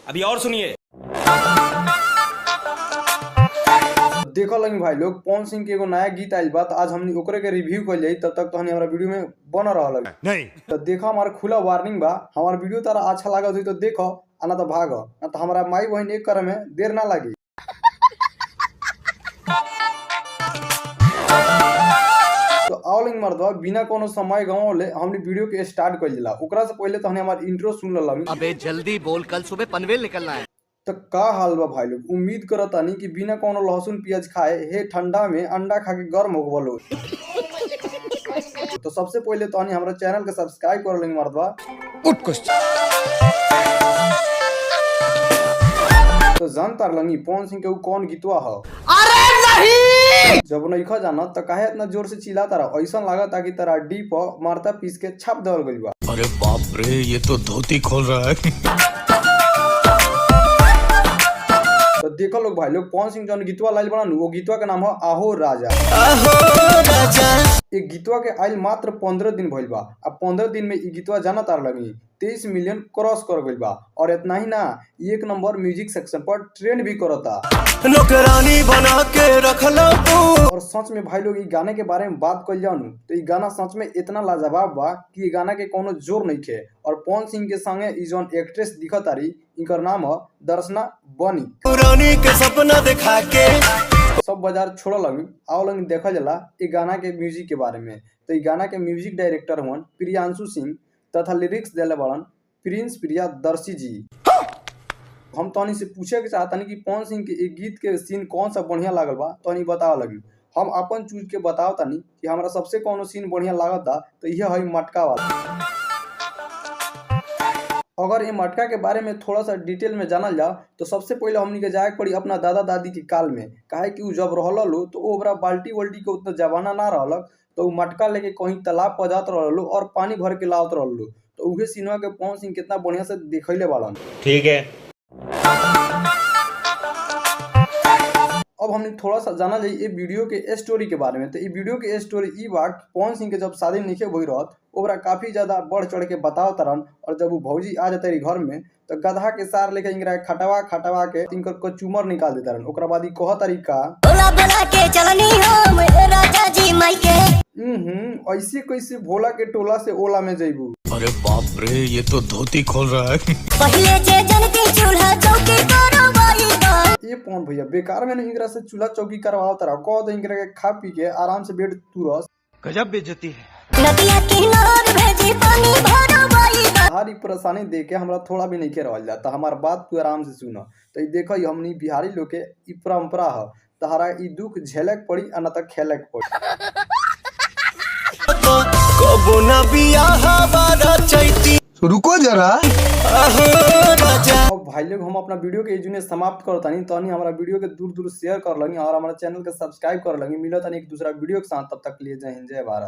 अभी और सुनिए। देखो लगी भाई लोग, पवन सिंह के एगो नया गीत आइल बा, आज हमनी ओकरे के रिव्यू कर जाई। तब तक तो हमनी हमारा वीडियो में बन रहा लगी नहीं तो देखो, हमारा खुला वार्निंग बा। हमारा वीडियो तारा अच्छा लगा तो देखो, आना तो भागो, ना तो हमारा माई बहन एक करे में देर ना लगी। तो आवलिंग मर्दवा बिना कोनो समय गंवाले हमने वीडियो के स्टार्ट कर दिला। ओकरा से पहले तो हमने हमारा इंट्रो सुन लला। अबे जल्दी बोल, कल सुबह पनवेल निकलना है। तो का हाल बा भाई लोग, उम्मीद करतानी कि बिना कोनो लहसुन प्याज खाए हे ठंडा में अंडा खा के गर्म हो गलो। तो सबसे पहले तो हमारा चैनल के सब्सक्राइब कर लेंगे मर्दवा। तो जानता लगी पवन सिंह के कौन गीतवा है? अरे नहीं, जब नहीं जाना तो काहे इतना जोर से चिल्लाता रहा? ऐसा लगा था कि तेरा डी पर मारता पीस के छाप दल गई बा। अरे बाप रे, ये तो धोती खोल रहा है। तो देखो लोग भाई लोग, पवन सिंह जो गीतवा लाइल बना वो गीतवा का नाम है आहो राजा। ये गीतवा के आइल मात्र 15 दिन भइल बा। अब 15 दिन में ये गीतवा जाना तार लगी 23 मिलियन क्रॉस कर गइल बा। और इतना ही ना, 1 नंबर म्यूजिक सेक्शन पर ट्रेंड भी करता। नौकरानी बना के रखला तू। और सच में भाई लोग, ये गाने के बारे में बात कर जाऊँ तो ये गाना सच में इतना लाजवाब बा कि ये गाना के कोनो जोर नहीं खे। और पवन सिंह के संगे ई जोन एक्ट्रेस दिखत तारी, इनकर नाम है दर्शना बनी। पुरानी के सपना दिखा के सब बाजार छोड़ लगी, आओ लगी देखा जला ये गाना के म्यूजिक के बारे में। तो ये गाना के म्यूजिक डायरेक्टर हुआ प्रियांशु सिंह तथा लिरिक्स दिले बड़न प्रिंस प्रियदर्शी जी। हम तोनी से पूछे के चाहता नहीं कि पवन सिंह के एक गीत के सीन कौन सा बढ़िया लागल बा, तोनी बताओ लगी। हम अपन चूज के बताओ तनी कि हमारा सबसे कौन सीन बढ़िया लागत था, तो यह है मटका वाला। अगर ये मटका के बारे में थोड़ा सा डिटेल में जानल जाओ तो सबसे पहले हमनी के जाए पड़ी अपना दादा दादी के काल में। काहे कि जब रहल लो तो ओकरा बाल्टी वल्टी के उतना जमाना ना रहलक, तो मटका लेके कहीं तालाब पर जात रहल लो और पानी भर के लावत रहल लो। तो उहे सीनवा के पवन सिंह कितना बढ़िया से दिखैले बाड़न। ठीक है। अब हमने थोड़ा सा जाना जाए ये वीडियो के स्टोरी के बारे में। तो ये वीडियो के स्टोरी ई बा कि पवन सिंह के जब शादी नहीं भई रहत, ओकरा काफी ज्यादा बढ़ चढ़ के बताओ तरन। और जब वो भौजी आ जाते घर में तो गधा के सार लेके इनकरा खटवा खटवा के इनकर कचूमर निकाल देता रहन। ओकरा बाद ई कह तरीका बोला बोला के चलनी हो मेरे राजा जी माई के। ऐसे कैसे भोला के टोला से ओला में जइबू? अरे बाप रे, ये तो धोती खोल रहा है। पहले जे जनती चूल्हा चौकी करो बाई का। ये पवन भैया बेकार में नहीं इनकरा से चूल्हा चौकी करवाओ तरह कह दो, इनकरा के खा पी के आराम से बेड तुरस। गजब बेइज्जती है। नदिया किनार भेजी पानी भरो बाई का। हमारी परेशानी देख के हमरा थोड़ा भी नहीं के रहल जाता। हमार बात तू आराम से सुनो। तो ये देखो, ये हमनी बिहारी लोग के ई परंपरा है। तहरा ई दुख झेलक पड़ी आ न तक खेलक पड़ी। कबो ना बियाह बारा चैती। रुको जरा। अब भाई लोग, हम अपना वीडियो के इजुने समाप्त करता नहीं। तो हमारा वीडियो के दूर दूर शेयर कर लगी और हमारा चैनल के सब्सक्राइब कर लगी। मिलता नहीं एक दूसरा वीडियो के साथ, तब तक के लिए जय हिंद जय भारत।